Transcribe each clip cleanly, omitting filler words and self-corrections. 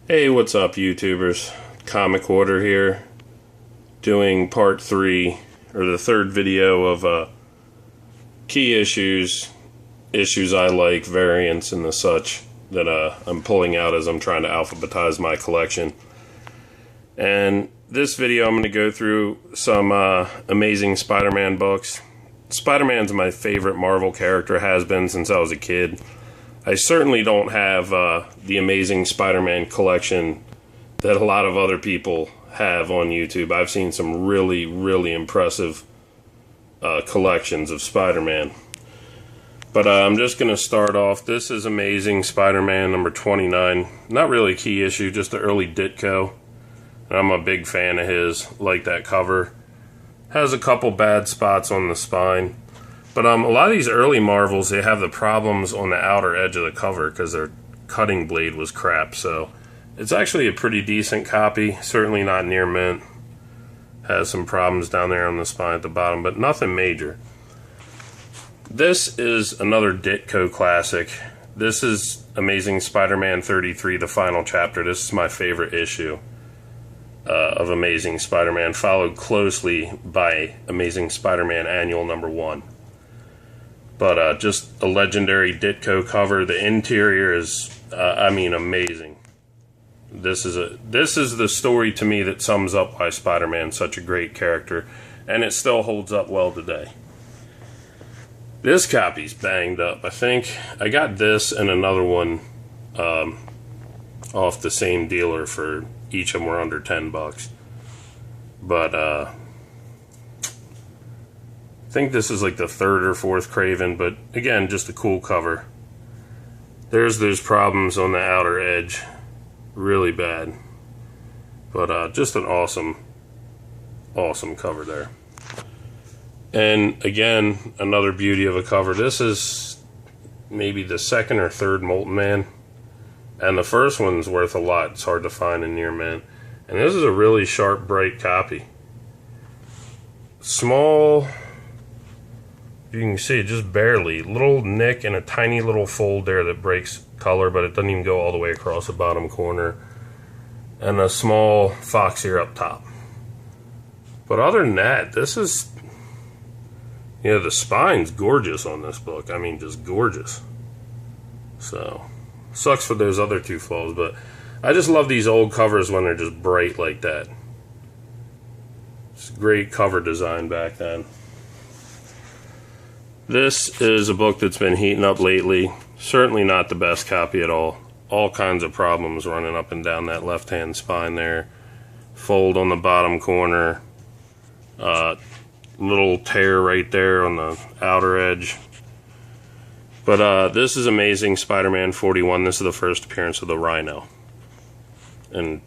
Hey, what's up, YouTubers? Comic Order here, doing part 3, or the third video of key issues I like, variants, and the such that I'm pulling out as I'm trying to alphabetize my collection. And this video, I'm going to go through some Amazing Spider-Man books. Spider-Man's my favorite Marvel character, has been since I was a kid. I certainly don't have the Amazing Spider-Man collection that a lot of other people have on YouTube. I've seen some really, really impressive collections of Spider-Man. But I'm just going to start off. This is Amazing Spider-Man number 29. Not really a key issue, just the early Ditko. And I'm a big fan of his. Like that cover. Has a couple bad spots on the spine. But a lot of these early Marvels, they have the problems on the outer edge of the cover because their cutting blade was crap. So it's actually a pretty decent copy. Certainly not near mint. Has some problems down there on the spine at the bottom, but nothing major. This is another Ditko classic. This is Amazing Spider-Man 33, the final chapter. This is my favorite issue of Amazing Spider-Man, followed closely by Amazing Spider-Man Annual number 1. But just a legendary Ditko cover. The interior is, amazing. This is the story to me that sums up why Spider-Man's such a great character, and it still holds up well today. This copy's banged up. I think I got this and another one off the same dealer for each of them were under $10. But I think this is like the third or fourth Craven, but again, just a cool cover. There's problems on the outer edge, really bad, but just an awesome cover there. And again, another beauty of a cover. This is maybe the second or third Molten Man, and the first one's worth a lot. It's hard to find in near mint, and this is a really sharp, bright copy. Small. You can see it just barely. Little nick and a tiny little fold there that breaks color, but it doesn't even go all the way across the bottom corner. And a small fox ear up top. But other than that, this is... the spine's gorgeous on this book. I mean, just gorgeous. So, sucks for those other two flaws, but I just love these old covers when they're just bright like that. It's great cover design back then. This is a book that's been heating up lately. Certainly not the best copy at all. All kinds of problems running up and down that left-hand spine there. Fold on the bottom corner. Little tear right there on the outer edge. But this is Amazing Spider-Man 41. This is the first appearance of the Rhino. And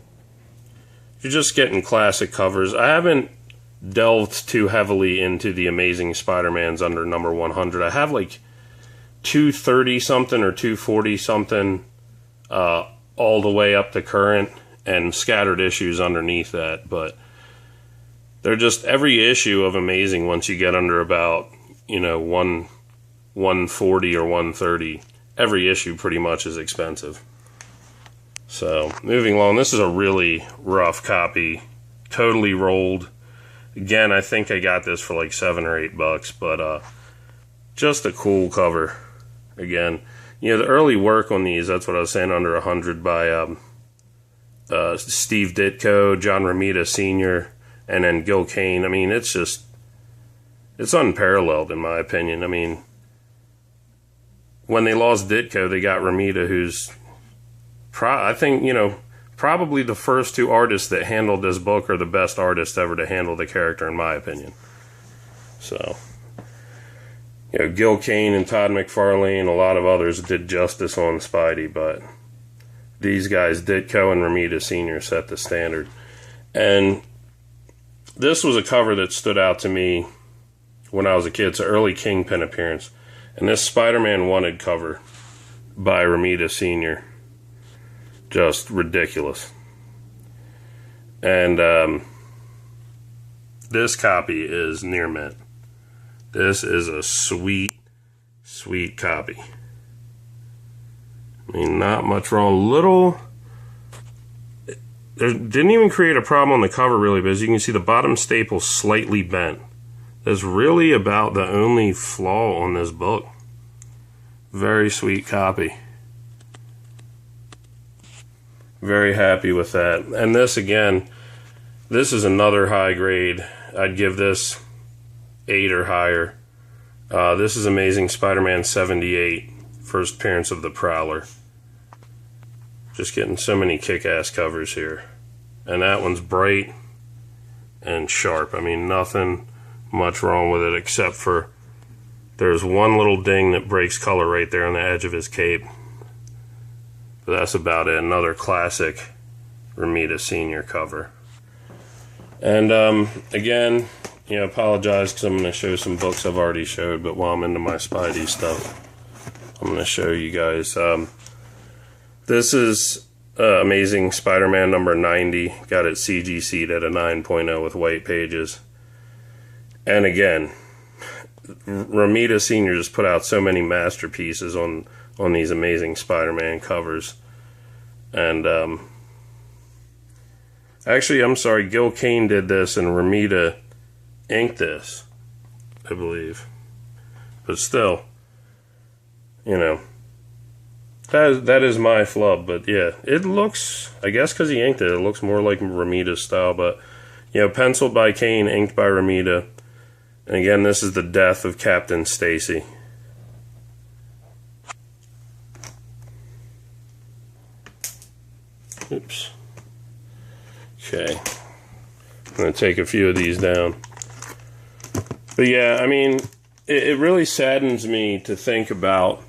you're just getting classic covers. I haven't delved too heavily into the Amazing Spider-Mans under number 100. I have like 230 something or 240 something all the way up to current, and scattered issues underneath that, but they're just every issue of Amazing, once you get under about 140 or 130, every issue pretty much is expensive. So moving along, this is a really rough copy, totally rolled. Again, I think I got this for like $7 or $8, but just a cool cover. Again, the early work on these, that's what I was saying, under 100 by Steve Ditko, John Romita Sr., and then Gil Kane. I mean, it's unparalleled in my opinion. I mean, when they lost Ditko, they got Romita, who's, I think, probably the first two artists that handled this book are the best artists ever to handle the character, in my opinion. So, Gil Kane and Todd McFarlane, a lot of others did justice on Spidey, but these guys, Ditko and Romita Sr., set the standard. And this was a cover that stood out to me when I was a kid. It's an early Kingpin appearance. And this Spider-Man Wanted cover by Romita Sr., just ridiculous. And this copy is near mint. This is a sweet, sweet copy. I mean, not much wrong. didn't even create a problem on the cover really, but as you can see, the bottom staple slightly bent. That's really about the only flaw on this book. Very sweet copy. Very happy with that. And this, again, this is another high grade. I'd give this 8 or higher. This is Amazing Spider-Man 78, first appearance of the Prowler. Just getting so many kick-ass covers here. And that one's bright and sharp. I mean, nothing much wrong with it except for there's one little ding that breaks color right there on the edge of his cape. But that's about it. Another classic Romita Sr. cover. And again, apologize because I'm going to show some books I've already showed, but while I'm into my Spidey stuff, I'm going to show you guys. This is Amazing Spider-Man number 90. Got it CGC'd at a 9.0 with white pages. And again, Romita Sr. just put out so many masterpieces on these Amazing Spider-Man covers. And actually, I'm sorry, Gil Kane did this and Romita inked this, I believe. But still, that is my flub. But yeah, it looks, I guess because he inked it, it looks more like Romita's style. But, penciled by Kane, inked by Romita. And again, this is the death of Captain Stacy. Oops. Okay. I'm going to take a few of these down. But yeah, I mean, it really saddens me to think about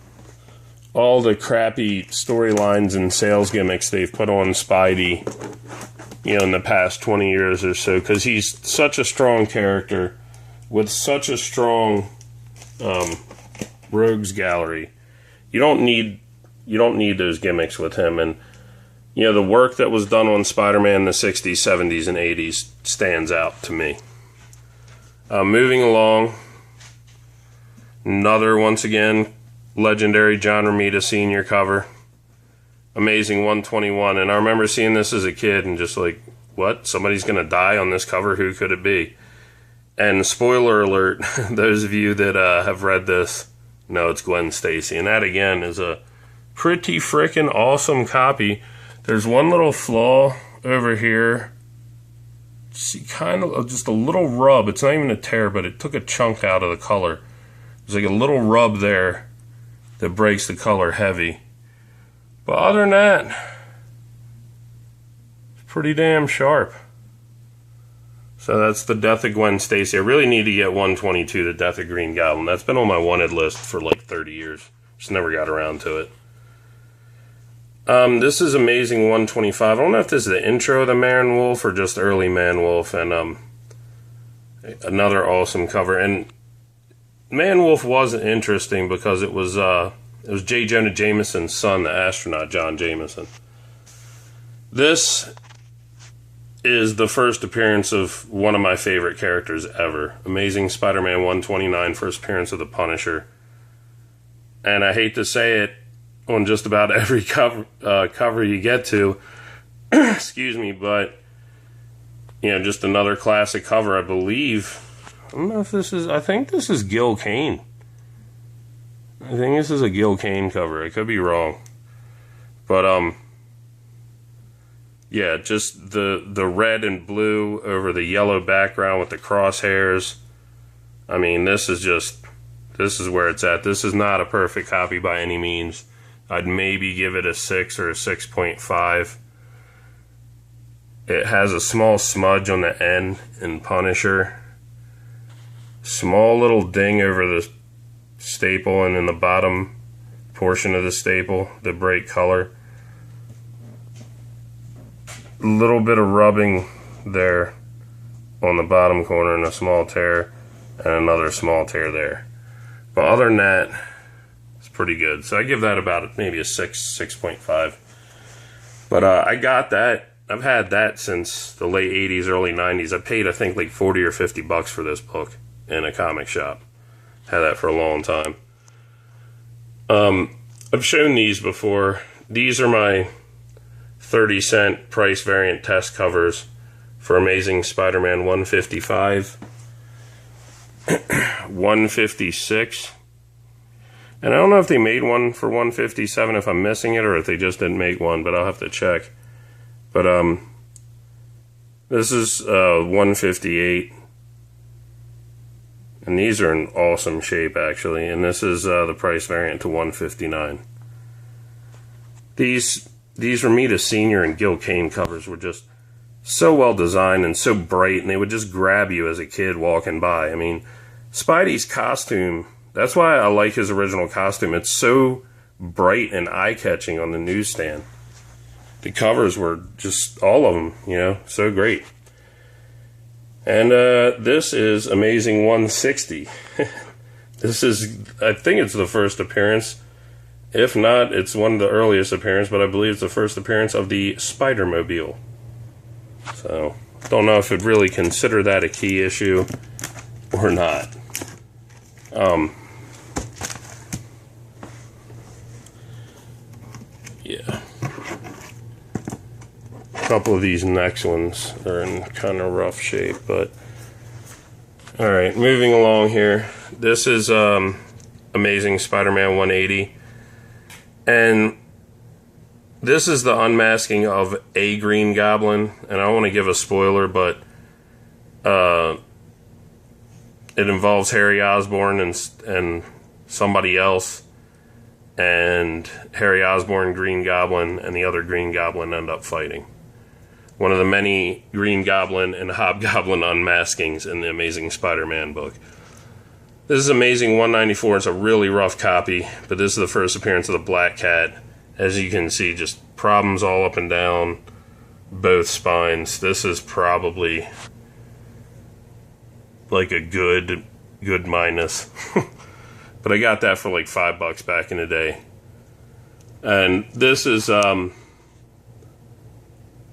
all the crappy storylines and sales gimmicks they've put on Spidey, in the past 20 years or so, because he's such a strong character with such a strong rogues gallery. You don't need those gimmicks with him. And the work that was done on Spider-Man in the 60s, 70s, and 80s stands out to me. Moving along, another, once again, legendary John Romita Sr. cover. Amazing 121. And I remember seeing this as a kid and just like, what? Somebody's going to die on this cover? Who could it be? And spoiler alert, those of you that have read this know it's Gwen Stacy. And that, again, is a pretty freaking awesome copy. There's one little flaw over here. See, kind of just a little rub. It's not even a tear, but it took a chunk out of the color. There's like a little rub there that breaks the color heavy. But other than that, it's pretty damn sharp. So that's the Death of Gwen Stacy. I really need to get 122, the Death of Green Goblin. That's been on my wanted list for like 30 years. Just never got around to it. This is Amazing 125. I don't know if this is the intro of the Man Wolf or just early Man Wolf. And another awesome cover. And Man Wolf wasn't interesting because it was J. Jonah Jameson's son, the astronaut, John Jameson. This is the first appearance of one of my favorite characters ever. Amazing Spider-Man 129, first appearance of the Punisher. And I hate to say it on just about every cover you get to, excuse me, but, just another classic cover, I believe. I don't know if this is, I think this is Gil Kane. I think this is a Gil Kane cover. I could be wrong. But, yeah, just the red and blue over the yellow background with the crosshairs. I mean, this is where it's at. This is not a perfect copy by any means. I'd maybe give it a 6 or a 6.5. It has a small smudge on the end in Punisher. Small little ding over the staple and in the bottom portion of the staple, the bright color. A little bit of rubbing there on the bottom corner and a small tear and another small tear there. But other than that, it's pretty good. So I give that about maybe a 6.5. But I got that. I've had that since the late 80s, early 90s. I paid, I think, like 40 or 50 bucks for this book in a comic shop. Had that for a long time. I've shown these before. These are my 30-cent price variant test covers for Amazing Spider-Man 155, 156, and I don't know if they made one for 157, if I'm missing it, or if they just didn't make one, but I'll have to check. But this is 158, and these are in awesome shape actually, and this is the price variant to 159. These Romita Senior and Gil Kane covers were just so well designed and so bright, and they would just grab you as a kid walking by. I mean, Spidey's costume, that's why I like his original costume. It's so bright and eye-catching on the newsstand. The covers were just, all of them, you know, so great. And this is Amazing 160. This is, I think it's the first appearance. If not, it's one of the earliest appearances, but I believe it's the first appearance of the Spider-Mobile. So, don't know if I'd really consider that a key issue or not. Yeah. A couple of these next ones are in kind of rough shape, but alright, moving along here. This is Amazing Spider-Man 180, and this is the unmasking of a Green Goblin, and I don't want to give a spoiler, but it involves Harry Osborn and somebody else, and Harry Osborn, Green Goblin, and the other Green Goblin end up fighting. One of the many Green Goblin and Hobgoblin unmaskings in the Amazing Spider-Man book. This is Amazing 194. It's a really rough copy, but this is the first appearance of the Black Cat. As you can see, just problems all up and down both spines. This is probably like a good minus. But I got that for like $5 back in the day. And this is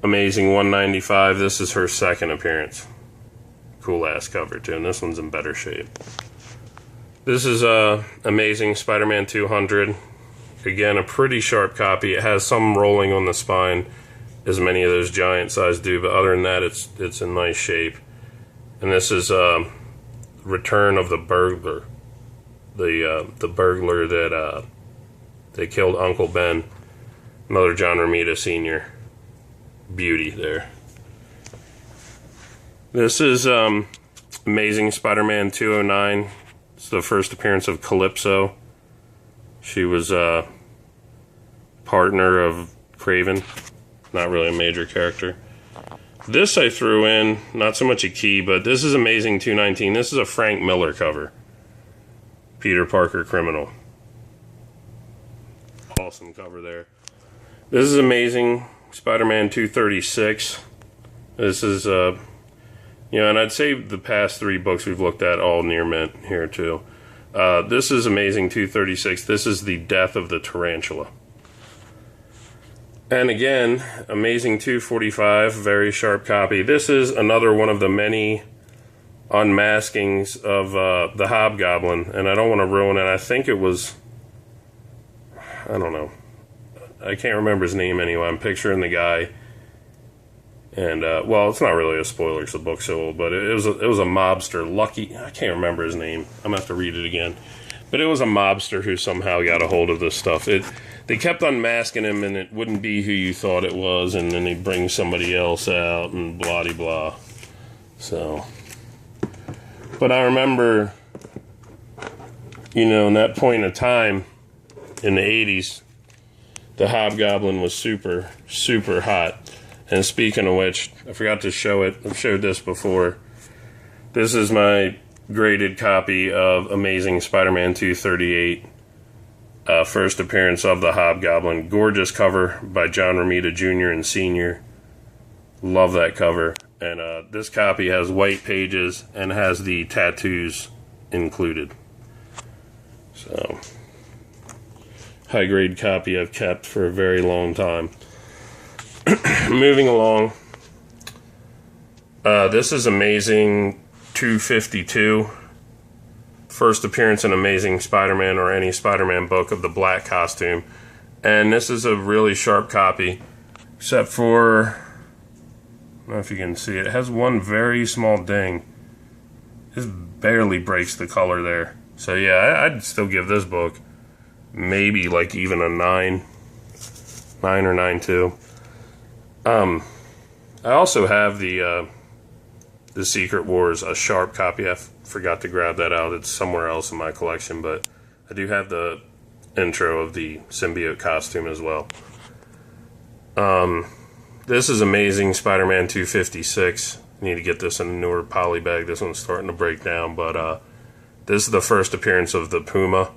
Amazing 195. This is her second appearance. Cool ass cover too, and this one's in better shape. This is Amazing Spider-Man 200. Again, a pretty sharp copy. It has some rolling on the spine, as many of those giant size do, but other than that, it's in nice shape. And this is Return of the Burglar, the burglar that killed Uncle Ben. Another John Romita Sr. beauty there. This is Amazing Spider-Man 209. It's the first appearance of Calypso. She was partner of Craven, not really a major character. This I threw in, not so much a key, but this is Amazing 219. This is a Frank Miller cover. Peter Parker Criminal. Awesome cover there. This is Amazing Spider-Man 236. This is, you know, and I'd say the past three books we've looked at all near mint here too. This is Amazing 236. This is the Death of the Tarantula. And again, Amazing 245, very sharp copy. This is another one of the many unmaskings of the Hobgoblin, and I don't want to ruin it. I think it was, I don't know. I can't remember his name anyway. I'm picturing the guy. And, well, it's not really a spoiler because the book's so old, but it was a mobster, Lucky, I can't remember his name. I'm going to have to read it again. But it was a mobster who somehow got a hold of this stuff. They kept unmasking him, and it wouldn't be who you thought it was, and then they'd bring somebody else out, and blah-de-blah. So, but I remember, you know, in that point of time, in the 80s, the Hobgoblin was super, super hot. And speaking of which, I forgot to show it. I've showed this before. This is my graded copy of Amazing Spider-Man 238. First appearance of the Hobgoblin. Gorgeous cover by John Romita Jr. and Sr. Love that cover. And this copy has white pages and has the tattoos included. So, high grade copy I've kept for a very long time. Moving along, this is Amazing 252. First appearance in Amazing Spider-Man or any Spider-Man book of the black costume. And this is a really sharp copy. except for, I don't know if you can see it, it has one very small ding. This barely breaks the color there. So yeah, I'd still give this book maybe like even a 9 or 9.2. I also have the Secret Wars, a sharp copy. I forgot to grab that out. It's somewhere else in my collection, but I do have the intro of the symbiote costume as well. This is Amazing Spider-Man 256. I need to get this in a newer poly bag. This one's starting to break down, but this is the first appearance of the Puma.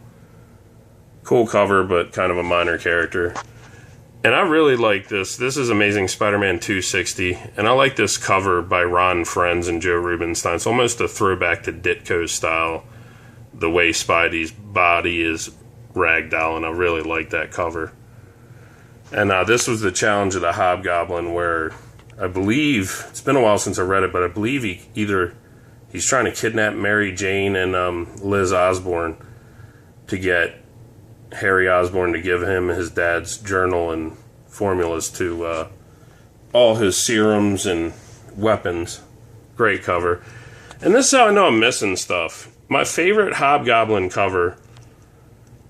Cool cover, but kind of a minor character. And I really like this. This is Amazing Spider-Man 260, and I like this cover by Ron Frenz and Joe Rubinstein. It's almost a throwback to Ditko's style, the way Spidey's body is ragdoll, and I really like that cover. And this was the challenge of the Hobgoblin, where I believe, it's been a while since I read it, but I believe he's trying to kidnap Mary Jane and Liz Osborn to get Harry Osborn to give him his dad's journal and formulas to all his serums and weapons. Great cover. And this is how I know I'm missing stuff. My favorite Hobgoblin cover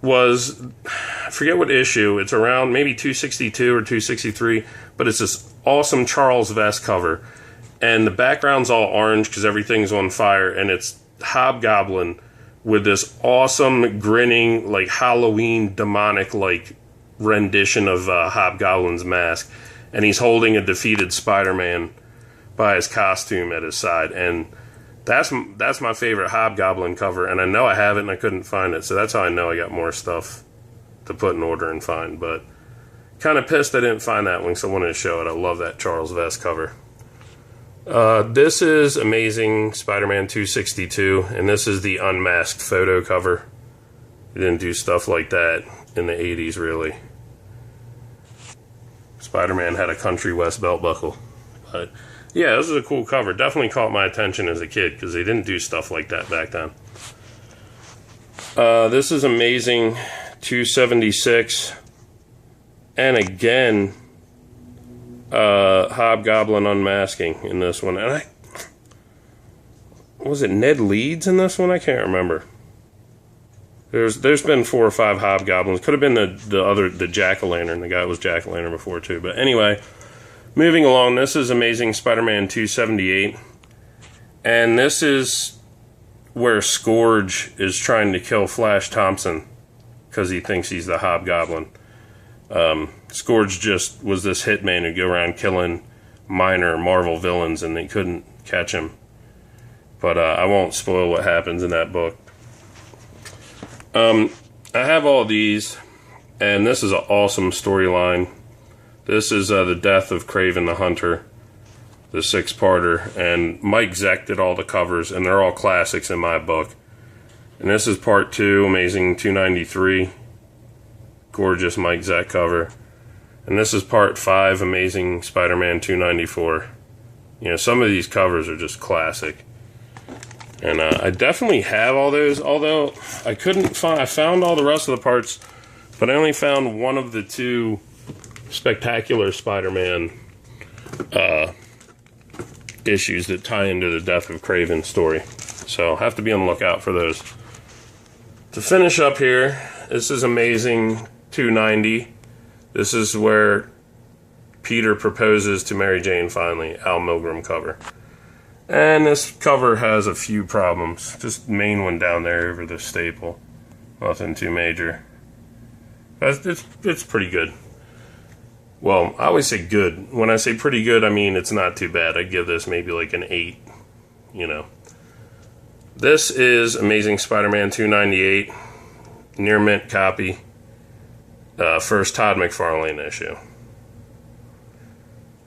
was, I forget what issue, it's around maybe 262 or 263, but it's this awesome Charles Vess cover. And the background's all orange because everything's on fire, and it's Hobgoblin with this awesome, grinning, like Halloween demonic-like rendition of Hobgoblin's mask, and he's holding a defeated Spider-Man by his costume at his side, and that's my favorite Hobgoblin cover, and I know I have it and I couldn't find it, so that's how I know I got more stuff to put in order and find, but kind of pissed I didn't find that one, so I wanted to show it. I love that Charles Vess cover. This is Amazing Spider-Man 262, and this is the unmasked photo cover. He didn't do stuff like that in the 80s, really. Spider-Man had a Country West belt buckle. But yeah, this is a cool cover. Definitely caught my attention as a kid, because they didn't do stuff like that back then. This is Amazing 276, and again, Hobgoblin unmasking in this one. And was it Ned Leeds in this one? I can't remember. There's been 4 or 5 Hobgoblins. Could have been the Jack-o'-lantern. The guy was Jack-o'-lantern before too. But anyway, moving along. This is Amazing Spider-Man 278, and this is where Scourge is trying to kill Flash Thompson because he thinks he's the Hobgoblin. Scourge just was this hitman who'd go around killing minor Marvel villains, and they couldn't catch him. But I won't spoil what happens in that book. I have all these, and this is an awesome storyline. This is the death of Kraven the Hunter, the 6-parter, and Mike Zeck did all the covers, and they're all classics in my book. And this is part 2, Amazing 293. Gorgeous Mike Zeck cover. And this is part 5, Amazing Spider-Man 294. You know, some of these covers are just classic. And I definitely have all those, although I couldn't find, I found all the rest of the parts, but I only found one of the 2 Spectacular Spider-Man issues that tie into the death of Kraven story. So I'll have to be on the lookout for those. To finish up here, this is Amazing 290. This is where Peter proposes to Mary Jane finally, Al Milgrom cover. And this cover has a few problems. Just main one down there over the staple. Nothing too major. It's pretty good. Well, I always say good. When I say pretty good, I mean it's not too bad. I'd give this maybe like an 8, you know. This is Amazing Spider-Man 298. Near mint copy. First Todd McFarlane issue.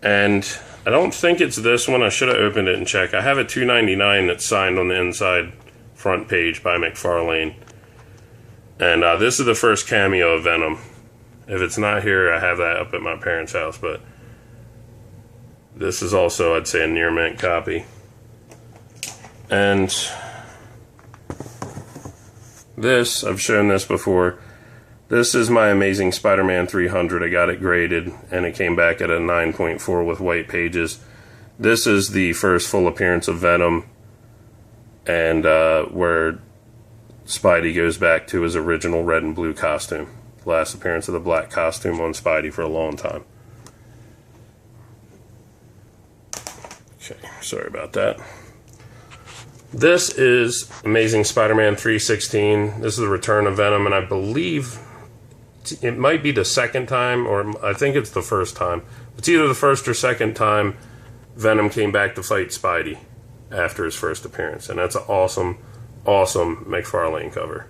And I don't think it's this one. I should have opened it and checked. I have a 299 that's signed on the inside front page by McFarlane. And this is the first cameo of Venom. If it's not here, I have that up at my parents' house. But this is also, I'd say, a near mint copy. And this, I've shown this before. This is my Amazing Spider-Man 300. I got it graded, and it came back at a 9.4 with white pages. This is the first full appearance of Venom, and where Spidey goes back to his original red and blue costume. Last appearance of the black costume on Spidey for a long time. Okay, sorry about that. This is Amazing Spider-Man 316. This is the return of Venom, and I believe it might be the second time, or I think it's the first time. It's either the first or second time Venom came back to fight Spidey after his first appearance, and that's an awesome, awesome McFarlane cover.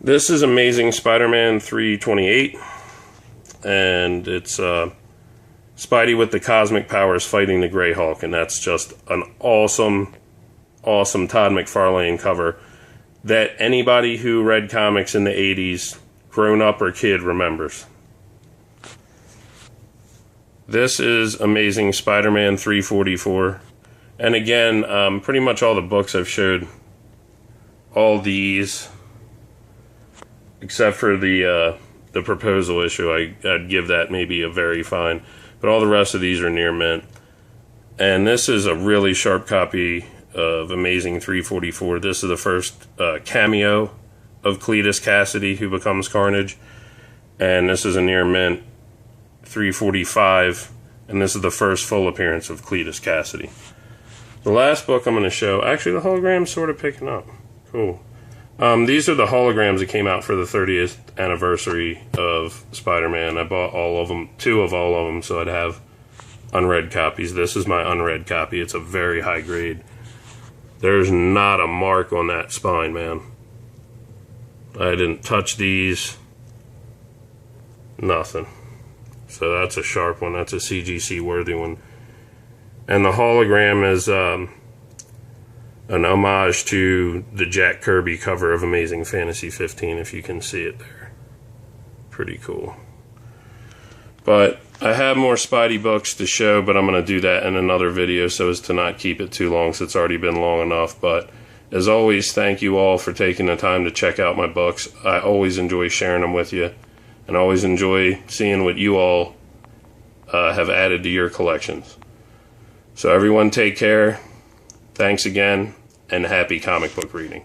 This is Amazing Spider-Man 328, and it's Spidey with the cosmic powers fighting the Grey Hulk, and that's just an awesome, awesome Todd McFarlane cover that anybody who read comics in the 80s, grown up or kid, remembers. This is Amazing Spider-Man 344, and again, pretty much all the books I've showed, all these, except for the proposal issue, I'd give that maybe a very fine, but all the rest of these are near mint. And this is a really sharp copy of Amazing 344. This is the first cameo of Cletus Cassidy, who becomes Carnage, and this is a near mint 345, and this is the first full appearance of Cletus Cassidy. The last book I'm going to show, actually the hologram's sort of picking up. Cool. These are the holograms that came out for the 30th anniversary of Spider-Man. I bought all of them, 2 of all of them, so I'd have unread copies. This is my unread copy. It's a very high grade. There's not a mark on that spine, man. I didn't touch these. Nothing. So that's a sharp one. That's a CGC worthy one. And the hologram is an homage to the Jack Kirby cover of Amazing Fantasy 15, if you can see it there. Pretty cool. But I have more Spidey books to show, but I'm going to do that in another video so as to not keep it too long, since it's already been long enough. But as always, thank you all for taking the time to check out my books. I always enjoy sharing them with you, and I always enjoy seeing what you all have added to your collections. So everyone take care. Thanks again, and happy comic book reading.